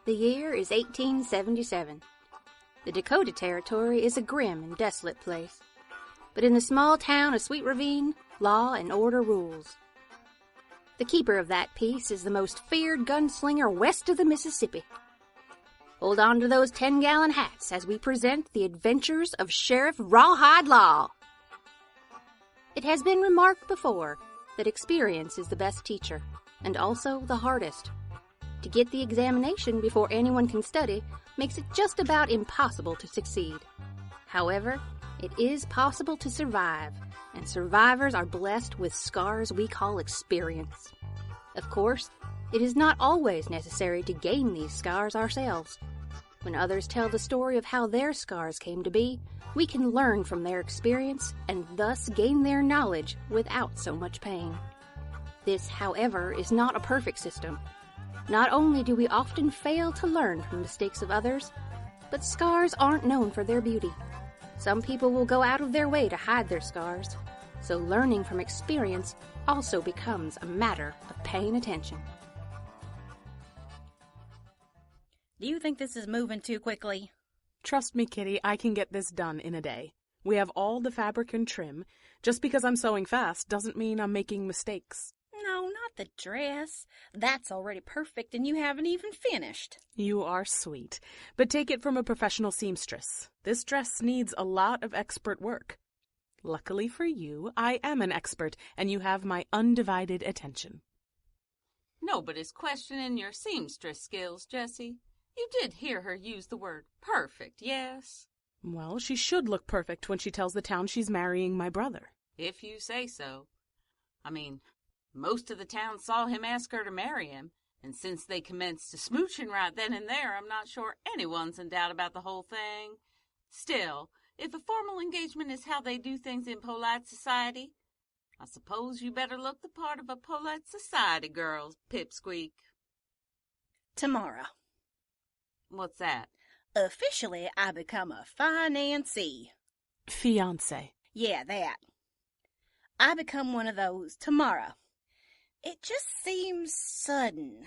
The year is 1877. The Dakota Territory is a grim and desolate place. But in the small town of Sweet Ravine, law and order rules. The keeper of that peace is the most feared gunslinger west of the Mississippi. Hold on to those 10-gallon hats as we present the adventures of Sheriff Rawhide Laww. It has been remarked before that experience is the best teacher, and also the hardest. To get the examination before anyone can study makes it just about impossible to succeed. However, it is possible to survive, and survivors are blessed with scars we call experience. Of course, it is not always necessary to gain these scars ourselves. When others tell the story of how their scars came to be, we can learn from their experience and thus gain their knowledge without so much pain. This, however, is not a perfect system. Not only do we often fail to learn from mistakes of others, but scars aren't known for their beauty. Some people will go out of their way to hide their scars, so learning from experience also becomes a matter of paying attention. Do you think this is moving too quickly? Trust me, Kitty, I can get this done in a day. We have all the fabric and trim. Just because I'm sewing fast doesn't mean I'm making mistakes. No, not the dress. That's already perfect and you haven't even finished. You are sweet. But take it from a professional seamstress. This dress needs a lot of expert work. Luckily for you, I am an expert, and you have my undivided attention. Nobody's questioning your seamstress skills, Jessie. You did hear her use the word perfect, yes? Well, she should look perfect when she tells the town she's marrying my brother. If you say so. I mean, most of the town saw him ask her to marry him, and since they commenced smooching right then and there, I'm not sure anyone's in doubt about the whole thing. Still, if a formal engagement is how they do things in polite society, I suppose you better look the part of a polite society girl, Pipsqueak. Tomorrow. What's that? Officially, I become a financee. Fiancé. Yeah, that. I become one of those tomorrow. It just seems sudden.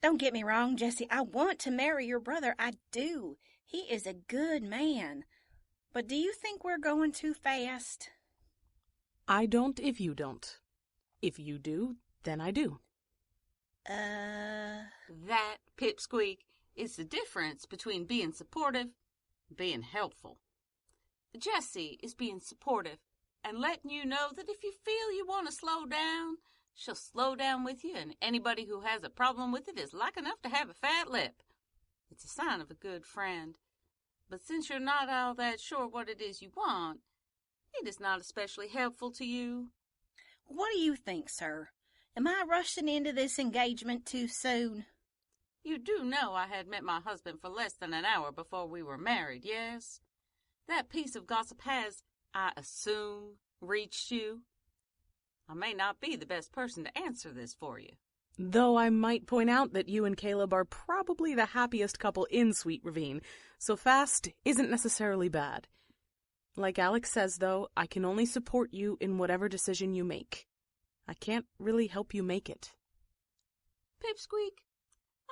Don't get me wrong, Jessie. I want to marry your brother. I do. He is a good man. But do you think we're going too fast? I don't if you don't. If you do, then I do. That, Pipsqueak, is the difference between being supportive and being helpful. Jessie is being supportive and letting you know that if you feel you want to slow down, she'll slow down with you, and anybody who has a problem with it is like enough to have a fat lip. It's a sign of a good friend. But since you're not all that sure what it is you want, it is not especially helpful to you. What do you think, sir? Am I rushing into this engagement too soon? You do know I had met my husband for less than an hour before we were married, yes? That piece of gossip has, I assume, reached you. I may not be the best person to answer this for you. Though I might point out that you and Caleb are probably the happiest couple in Sweet Ravine, so fast isn't necessarily bad. Like Alex says, though, I can only support you in whatever decision you make. I can't really help you make it. Pipsqueak,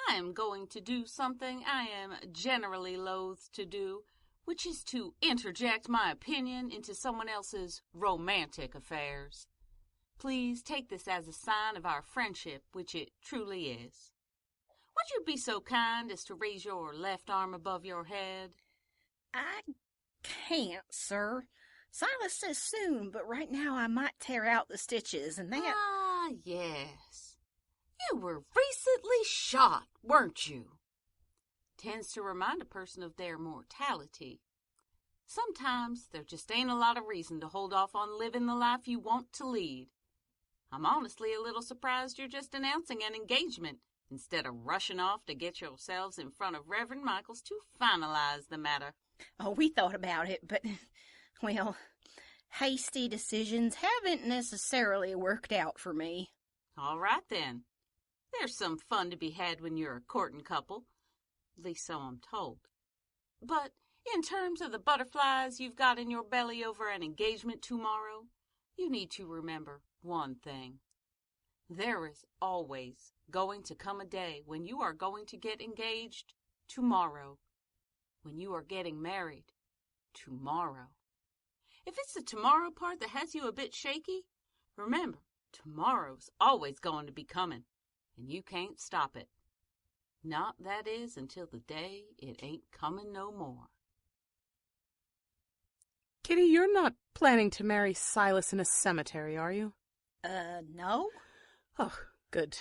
I am going to do something I am generally loath to do, which is to interject my opinion into someone else's romantic affairs. Please take this as a sign of our friendship, which it truly is. Would you be so kind as to raise your left arm above your head? I can't, sir. Silas says soon, but right now I might tear out the stitches, and that... Ah, yes. You were recently shot, weren't you? Tends to remind a person of their mortality. Sometimes there just ain't a lot of reason to hold off on living the life you want to lead. I'm honestly a little surprised you're just announcing an engagement instead of rushing off to get yourselves in front of Reverend Michaels to finalize the matter. Oh, we thought about it, but, well, hasty decisions haven't necessarily worked out for me. All right, then. There's some fun to be had when you're a courting couple. At least so I'm told. But in terms of the butterflies you've got in your belly over an engagement tomorrow, you need to remember one thing. There is always going to come a day when you are going to get engaged tomorrow, when you are getting married tomorrow. If it's the tomorrow part that has you a bit shaky, remember, tomorrow's always going to be coming, and you can't stop it. Not, that is, until the day it ain't coming no more. Kitty, you're not planning to marry Silas in a cemetery, are you? No. Oh, good.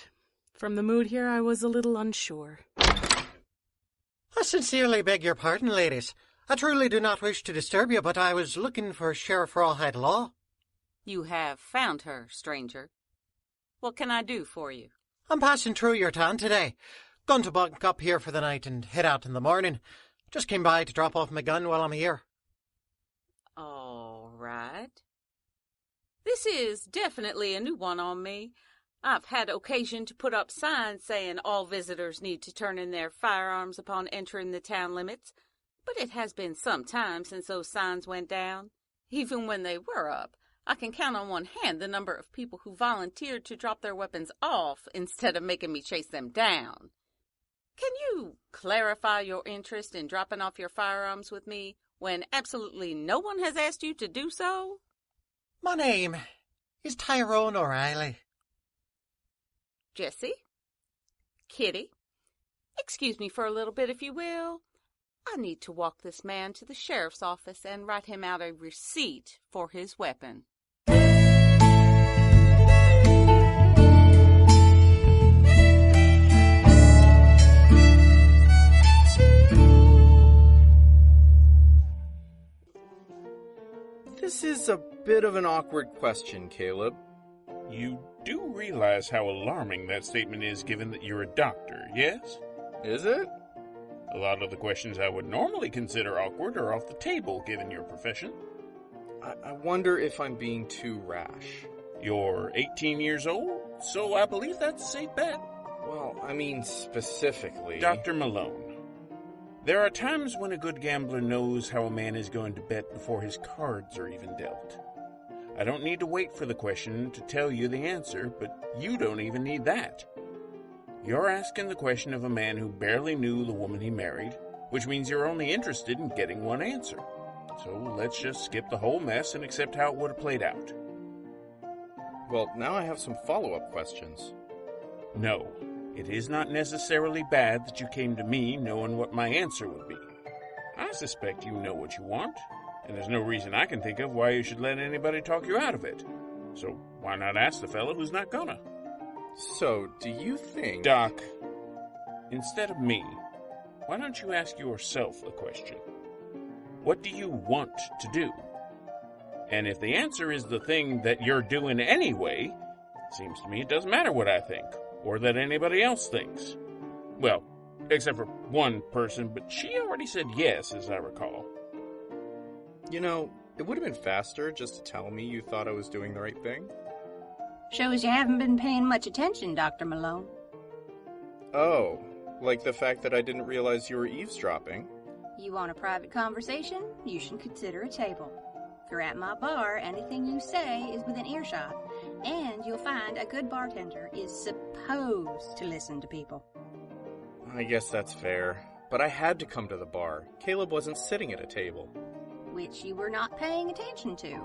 From the mood here, I was a little unsure. I sincerely beg your pardon, ladies. I truly do not wish to disturb you, but I was looking for Sheriff Rawhide Laww. You have found her, stranger. What can I do for you? I'm passing through your town today. Going to bunk up here for the night and head out in the morning. Just came by to drop off my gun while I'm here. All right. This is definitely a new one on me. I've had occasion to put up signs saying all visitors need to turn in their firearms upon entering the town limits, but it has been some time since those signs went down. Even when they were up, I can count on one hand the number of people who volunteered to drop their weapons off instead of making me chase them down. Can you clarify your interest in dropping off your firearms with me when absolutely no one has asked you to do so? My name is Tyrone O'Reilly. Jessie? Kitty? Excuse me for a little bit, if you will. I need to walk this man to the sheriff's office and write him out a receipt for his weapon. This is a bit of an awkward question, Caleb. You do realize how alarming that statement is given that you're a doctor, yes? Is it? A lot of the questions I would normally consider awkward are off the table given your profession. I wonder if I'm being too rash. You're 18 years old, so I believe that's a safe bet. Well, I mean specifically... Dr. Malone, there are times when a good gambler knows how a man is going to bet before his cards are even dealt. I don't need to wait for the question to tell you the answer, but you don't even need that. You're asking the question of a man who barely knew the woman he married, which means you're only interested in getting one answer. So let's just skip the whole mess and accept how it would have played out. Well, now I have some follow-up questions. No, it is not necessarily bad that you came to me knowing what my answer would be. I suspect you know what you want, and there's no reason I can think of why you should let anybody talk you out of it. So why not ask the fellow who's not gonna? So, do you think... Doc, instead of me, why don't you ask yourself a question? What do you want to do? And if the answer is the thing that you're doing anyway, seems to me it doesn't matter what I think, or that anybody else thinks. Well, except for one person, but she already said yes, as I recall. You know, it would have been faster just to tell me you thought I was doing the right thing. Shows you haven't been paying much attention, Dr. Malone. Oh, like the fact that I didn't realize you were eavesdropping. You want a private conversation? You should consider a table. If you're at my bar, anything you say is within earshot, and you'll find a good bartender is supposed to listen to people. I guess that's fair, but I had to come to the bar. Caleb wasn't sitting at a table. Which you were not paying attention to.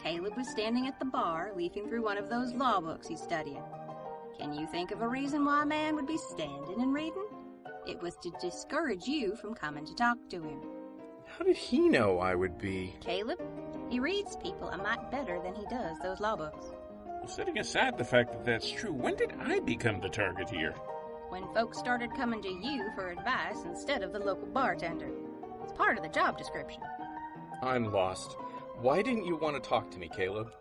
Caleb was standing at the bar, leafing through one of those law books he's studying. Can you think of a reason why a man would be standing and reading? It was to discourage you from coming to talk to him. How did he know I would be... Caleb? He reads people a mite better than he does those law books. Setting aside the fact that that's true, when did I become the target here? When folks started coming to you for advice instead of the local bartender. It's part of the job description. I'm lost. Why didn't you want to talk to me, Caleb?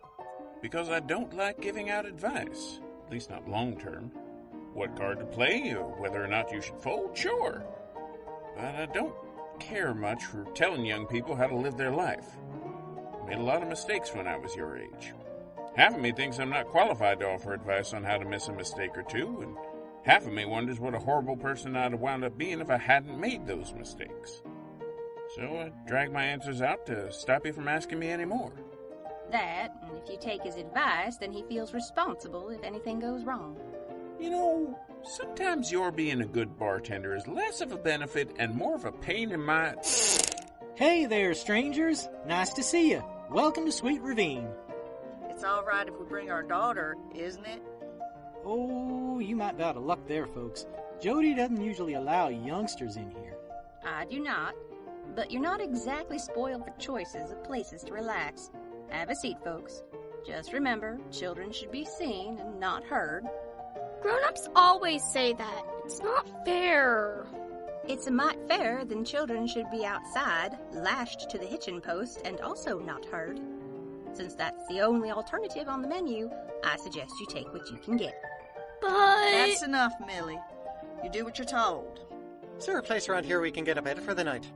Because I don't like giving out advice, at least not long term. What card to play, or whether or not you should fold, sure. But I don't care much for telling young people how to live their life. I made a lot of mistakes when I was your age. Half of me thinks I'm not qualified to offer advice on how to miss a mistake or two, and half of me wonders what a horrible person I'd have wound up being if I hadn't made those mistakes. So I drag my answers out to stop you from asking me any more. that, and if you take his advice, then he feels responsible if anything goes wrong. You know, sometimes your being a good bartender is less of a benefit and more of a pain in my... Hey there, strangers. Nice to see you. Welcome to Sweet Ravine. It's all right if we bring our daughter, isn't it? Oh, you might be out of luck there, folks. Jody doesn't usually allow youngsters in here. I do not, but you're not exactly spoiled for choices of places to relax. Have a seat, folks. Just remember, children should be seen and not heard. Grown-ups always say that. It's not fair. It's a mite fairer than children should be outside, lashed to the hitching post, and also not heard. Since that's the only alternative on the menu, I suggest you take what you can get. But... That's enough, Millie. You do what you're told. Is there a place around here we can get a bed for the night?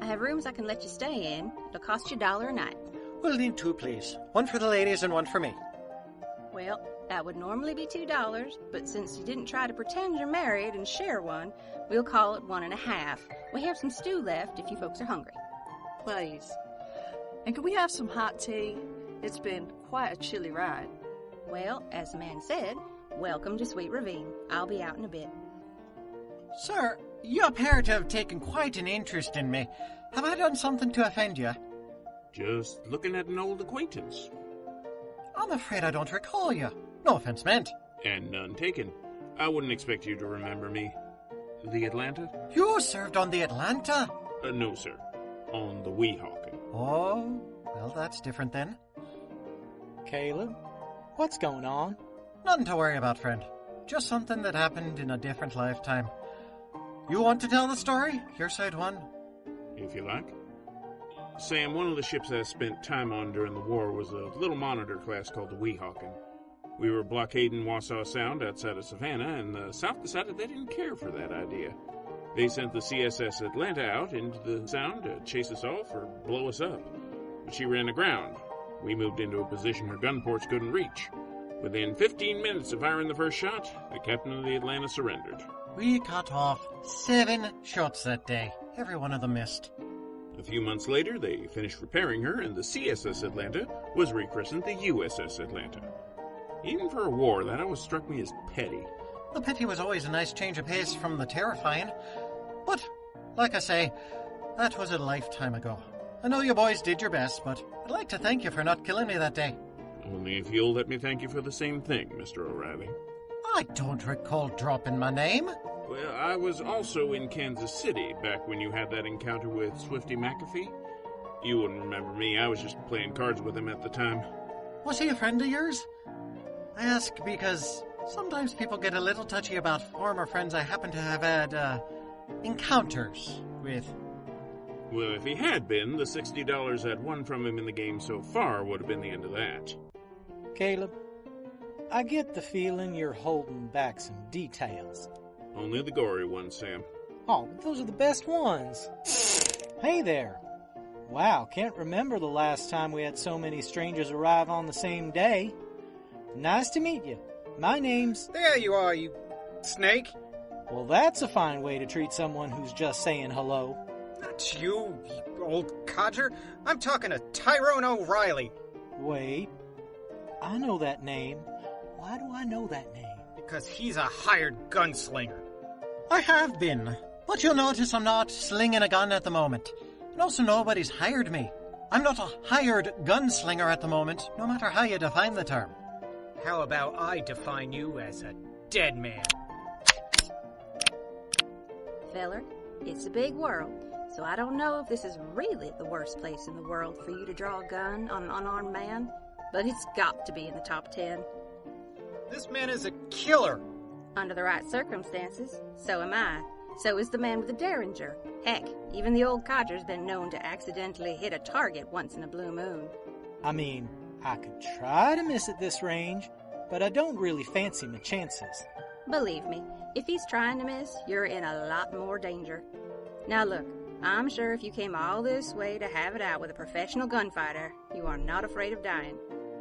I have rooms I can let you stay in. It'll cost you $1 a night. We'll need 2, please. One for the ladies and one for me. Well, that would normally be $2, but since you didn't try to pretend you're married and share one, we'll call it 1.5. We have some stew left if you folks are hungry. Please. And can we have some hot tea? It's been quite a chilly ride. Well, as the man said, welcome to Sweet Ravine. I'll be out in a bit. Sir, you appear to have taken quite an interest in me. Have I done something to offend you? Just looking at an old acquaintance. I'm afraid I don't recall you. No offense meant. And none taken. I wouldn't expect you to remember me. The Atlanta? You served on the Atlanta? No, sir. On the Weehawken. Oh, well, that's different then. Caleb, what's going on? Nothing to worry about, friend. Just something that happened in a different lifetime. You want to tell the story? Your side one? If you like. Sam, one of the ships I spent time on during the war was a little monitor class called the Weehawken. We were blockading Wassaw Sound outside of Savannah, and the South decided they didn't care for that idea. They sent the CSS Atlanta out into the Sound to chase us off or blow us up. But she ran aground. We moved into a position her gun ports couldn't reach. Within 15 minutes of firing the first shot, the captain of the Atlanta surrendered. We cut off 7 shots that day. Every one of them missed. A few months later, they finished repairing her, and the CSS Atlanta was rechristened the USS Atlanta. Even for a war, that always struck me as petty. The petty was always a nice change of pace from the terrifying. But, like I say, that was a lifetime ago. I know you boys did your best, but I'd like to thank you for not killing me that day. Only if you'll let me thank you for the same thing, Mr. O'Reilly. I don't recall dropping my name. Well, I was also in Kansas City back when you had that encounter with Swifty McAfee. You wouldn't remember me. I was just playing cards with him at the time. Was he a friend of yours? I ask because sometimes people get a little touchy about former friends I happen to have had, encounters with. Well, if he had been, the $60 I'd won from him in the game so far would have been the end of that. Caleb, I get the feeling you're holding back some details. Only the gory ones, Sam. Oh, but those are the best ones. Hey there. Wow, can't remember the last time we had so many strangers arrive on the same day. Nice to meet you. My name's... There you are, you snake. Well, that's a fine way to treat someone who's just saying hello. Not you, you old codger. I'm talking to Tyrone O'Reilly. Wait. I know that name. Why do I know that name? Because he's a hired gunslinger. I have been, but you'll notice I'm not slinging a gun at the moment. And also nobody's hired me. I'm not a hired gunslinger at the moment, no matter how you define the term. How about I define you as a dead man? Feller, it's a big world, so I don't know if this is really the worst place in the world for you to draw a gun on an unarmed man, but it's got to be in the top 10. This man is a killer. Under the right circumstances, so am I. So is the man with the Derringer. Heck, even the old codger's been known to accidentally hit a target once in a blue moon. I mean, I could try to miss at this range, but I don't really fancy my chances. Believe me, if he's trying to miss, you're in a lot more danger. Now look, I'm sure if you came all this way to have it out with a professional gunfighter, you are not afraid of dying.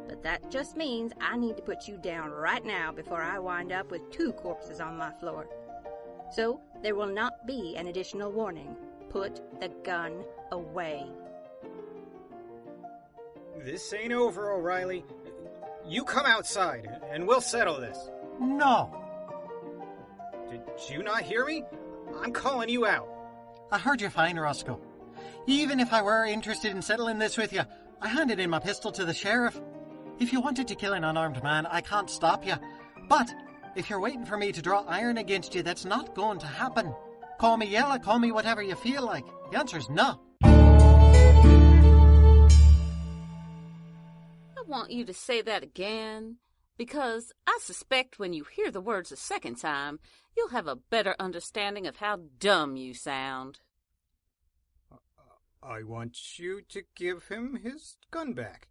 But that just means I need to put you down right now before I wind up with 2 corpses on my floor. So, there will not be an additional warning. Put the gun away. This ain't over, O'Reilly. You come outside, and we'll settle this. No. Did you not hear me? I'm calling you out. I heard you fine, Roscoe. Even if I were interested in settling this with you, I handed in my pistol to the sheriff. If you wanted to kill an unarmed man, I can't stop you. But if you're waiting for me to draw iron against you, that's not going to happen. Call me yella, call me whatever you feel like. The answer's no. I want you to say that again, because I suspect when you hear the words a second time, you'll have a better understanding of how dumb you sound. I want you to give him his gun back.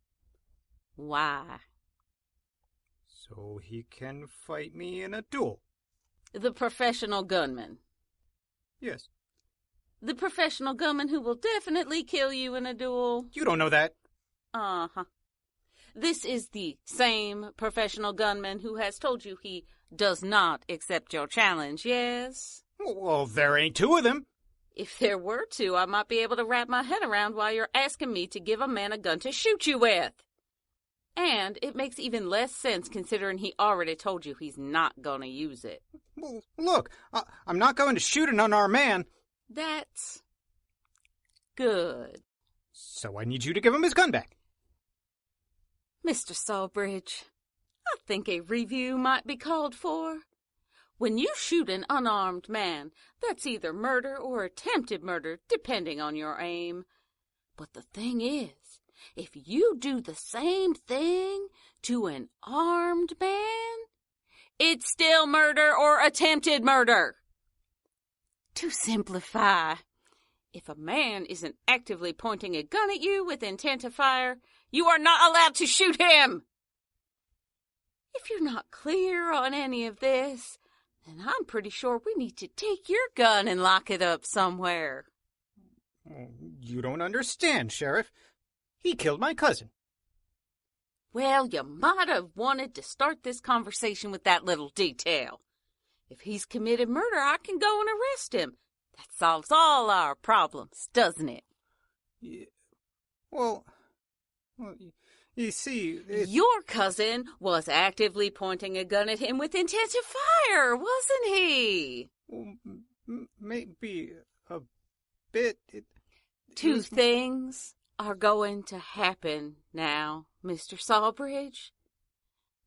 Why? So he can fight me in a duel. The professional gunman. Yes. The professional gunman who will definitely kill you in a duel. You don't know that. Uh-huh. This is the same professional gunman who has told you he does not accept your challenge, yes? Well, there ain't two of them. If there were two, I might be able to wrap my head around why you're asking me to give a man a gun to shoot you with. And it makes even less sense considering he already told you he's not going to use it. Well, look, I'm not going to shoot an unarmed man. That's good. So I need you to give him his gun back. Mr. Sawbridge, I think a review might be called for. When you shoot an unarmed man, that's either murder or attempted murder, depending on your aim. But the thing is, if you do the same thing to an armed man, it's still murder or attempted murder. To simplify, if a man isn't actively pointing a gun at you with intent to fire, you are not allowed to shoot him. If you're not clear on any of this, then I'm pretty sure we need to take your gun and lock it up somewhere. You don't understand, Sheriff. He killed my cousin. Well, you might have wanted to start this conversation with that little detail. If he's committed murder, I can go and arrest him. That solves all our problems, doesn't it? Yeah. Well, you see... Your cousin was actively pointing a gun at him with intent to fire, wasn't he? Well, maybe a bit... Two things are going to happen now, Mr. Sawbridge.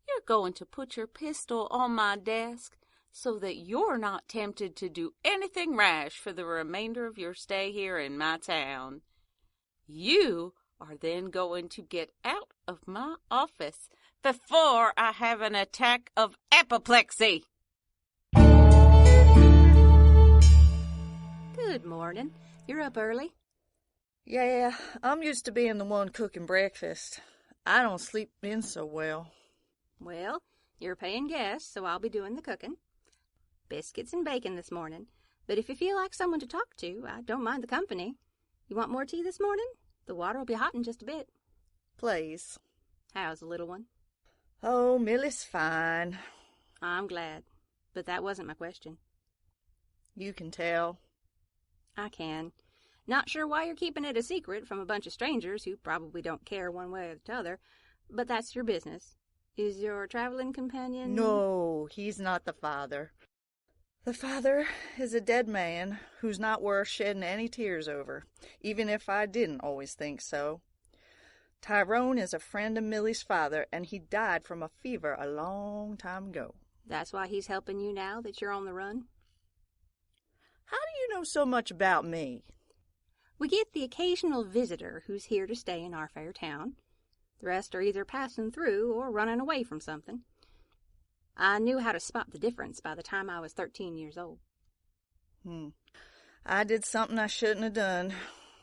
You're going to put your pistol on my desk so that you're not tempted to do anything rash for the remainder of your stay here in my town. You are then going to get out of my office before I have an attack of apoplexy. Good morning. You're up early? Yeah, I'm used to being the one cooking breakfast. I don't sleep in so well. Well, you're paying guests, so I'll be doing the cooking. Biscuits and bacon this morning. But if you feel like someone to talk to, I don't mind the company. You want more tea this morning? The water will be hot in just a bit. Please. How's the little one? Oh, Millie's fine. I'm glad. But that wasn't my question. You can tell. I can. Not sure why you're keeping it a secret from a bunch of strangers who probably don't care one way or the other, but that's your business. Is your traveling companion... No, he's not the father. The father is a dead man who's not worth shedding any tears over, even if I didn't always think so. Tyrone is a friend of Millie's father, and he died from a fever a long time ago. That's why he's helping you now that you're on the run? How do you know so much about me? We get the occasional visitor who's here to stay in our fair town. The rest are either passing through or running away from something. I knew how to spot the difference by the time I was 13 years old. I did something I shouldn't have done.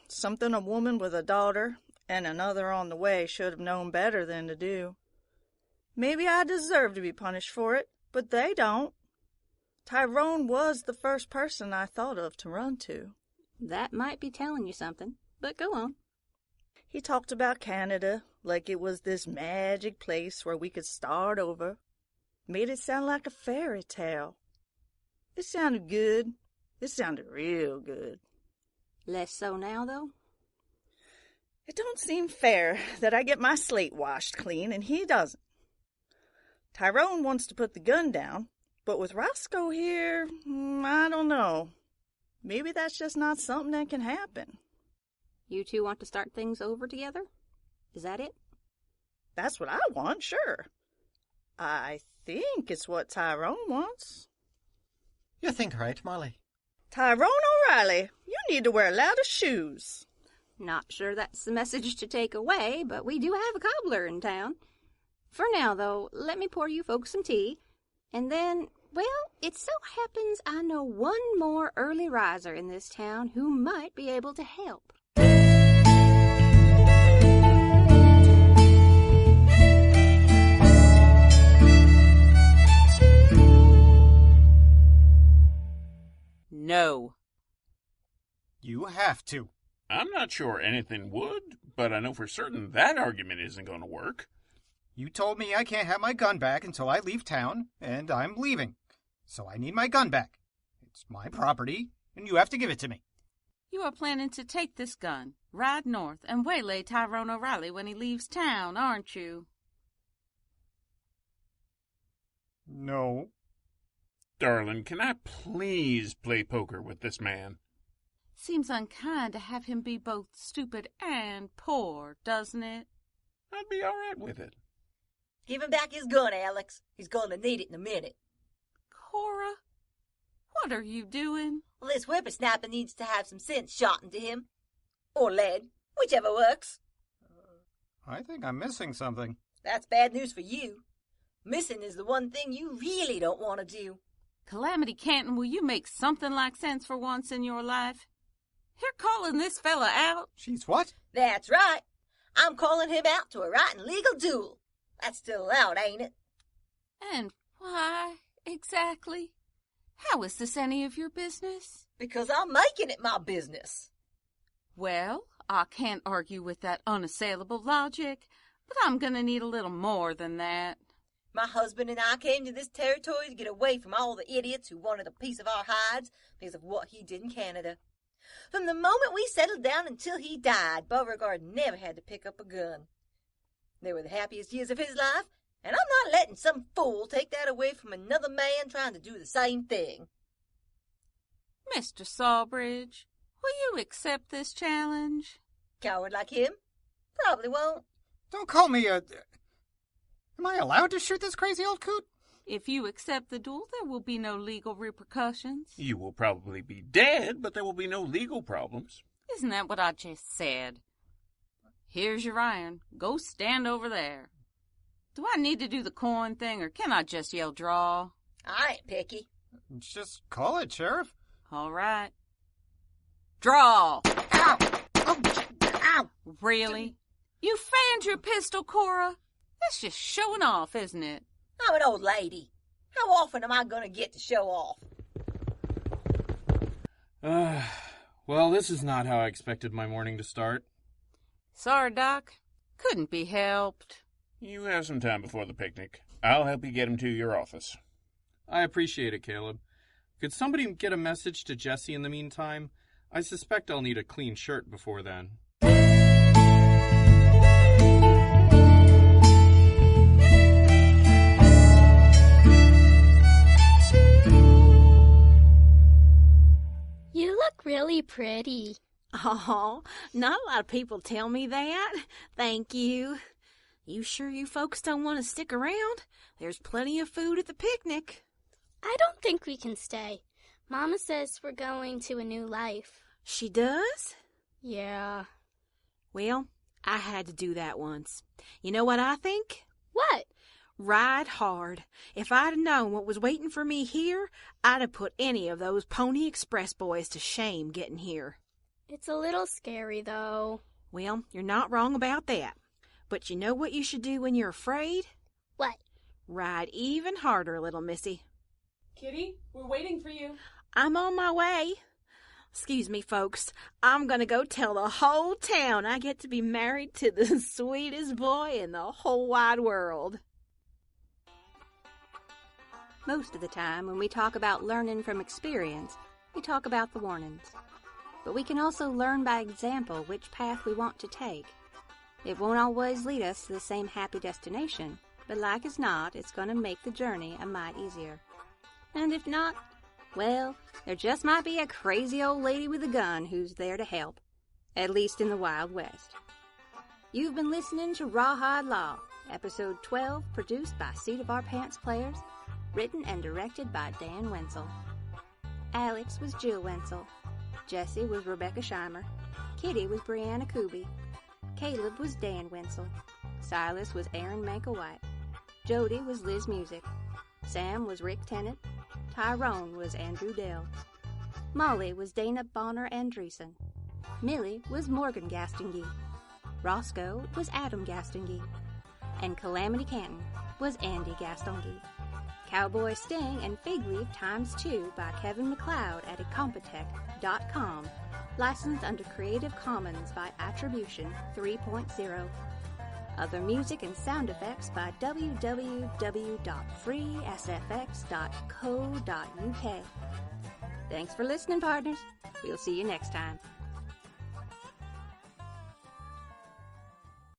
Something a woman with a daughter and another on the way should have known better than to do. Maybe I deserve to be punished for it, but they don't. Tyrone was the first person I thought of to run to. That might be telling you something, but go on. He talked about Canada like it was this magic place where we could start over. Made it sound like a fairy tale. It sounded good. It sounded real good. Less so now, though? It don't seem fair that I get my slate washed clean and he doesn't. Tyrone wants to put the gun down, but with Roscoe here, I don't know. Maybe that's just not something that can happen. You two want to start things over together? Is that it? That's what I want, sure. I think it's what Tyrone wants. You think right, Molly. Tyrone O'Reilly, you need to wear louder shoes. Not sure that's the message to take away, but we do have a cobbler in town. For now, though, let me pour you folks some tea, and then, well, it so happens I know one more early riser in this town who might be able to help. No. You have to. I'm not sure anything would, but I know for certain that argument isn't going to work. You told me I can't have my gun back until I leave town, and I'm leaving. So I need my gun back. It's my property, and you have to give it to me. You are planning to take this gun, ride north, and waylay Tyrone O'Reilly when he leaves town, aren't you? No. Darling, can I please play poker with this man? Seems unkind to have him be both stupid and poor, doesn't it? I'd be all right with it. Give him back his gun, Alex. He's going to need it in a minute. Cora, what are you doing? Well, this whippersnapper needs to have some sense shot into him. Or lead, whichever works. I think I'm missing something. That's bad news for you. Missing is the one thing you really don't want to do. Calamity Canton, will you make something like sense for once in your life? You're calling this fella out? She's what? That's right. I'm calling him out to a right and legal duel. That's still allowed, ain't it? And why, exactly? How is this any of your business? Because I'm making it my business. Well, I can't argue with that unassailable logic, but I'm gonna need a little more than that. My husband and I came to this territory to get away from all the idiots who wanted a piece of our hides because of what he did in Canada. From the moment we settled down until he died, Beauregard never had to pick up a gun. They were the happiest years of his life, and I'm not letting some fool take that away from another man trying to do the same thing. Mr. Sawbridge, will you accept this challenge? Coward like him? Probably won't. Don't call me a... Am I allowed to shoot this crazy old coot? If you accept the duel, there will be no legal repercussions. You will probably be dead, but there will be no legal problems. Isn't that what I just said? Here's your iron. Go stand over there. Do I need to do the coin thing, or can I just yell draw? I ain't picky. Just call it, Sheriff. All right. Draw! Ow! Oh, ow! Really? You fanned your pistol, Cora? That's just showing off, isn't it? I'm an old lady. How often am I going to get to show off? Well, this is not how I expected my morning to start. Sorry, Doc. Couldn't be helped. You have some time before the picnic. I'll help you get him to your office. I appreciate it, Caleb. Could somebody get a message to Jesse in the meantime? I suspect I'll need a clean shirt before then. You look really pretty. Oh, not a lot of people tell me that. Thank you. You sure you folks don't want to stick around? There's plenty of food at the picnic. I don't think we can stay. Mama says we're going to a new life. She does? Yeah. Well, I had to do that once. You know what I think? What? Ride hard. If I'd have known what was waiting for me here, I'd have put any of those Pony Express boys to shame getting here. It's a little scary, though. Well, you're not wrong about that. But you know what you should do when you're afraid? What? Ride even harder, little missy. Kitty, we're waiting for you. I'm on my way. Excuse me, folks. I'm going to go tell the whole town I get to be married to the sweetest boy in the whole wide world. Most of the time, when we talk about learning from experience, we talk about the warnings. but we can also learn by example which path we want to take. It won't always lead us to the same happy destination, but like as not, it's going to make the journey a mite easier. And if not, well, there just might be a crazy old lady with a gun who's there to help, at least in the Wild West. You've been listening to Rawhide Laww, Episode 12, produced by Seat of Our Pants players, written and directed by Dan Wenzel. Alex was Jill Wenzel. Jessie was Rebecca Scheimer. Kitty was Brianna Kuby. Caleb was Dan Wenzel. Silas was Aaron Manka-White. Jody was Liz Music. Sam was Rick Tennant. Tyrone was Andrew Dell. Molly was Dana Bonner Andreessen. Millie was Morgan Gastonguay. Roscoe was Adam Gastonguay. And Calamity Canton was Andy Gastonguay. Cowboy Sting and Fig Leaf ×2 by Kevin MacLeod at incompetech.com. Licensed under Creative Commons by Attribution 3.0. Other music and sound effects by www.freesfx.co.uk. Thanks for listening, partners. We'll see you next time.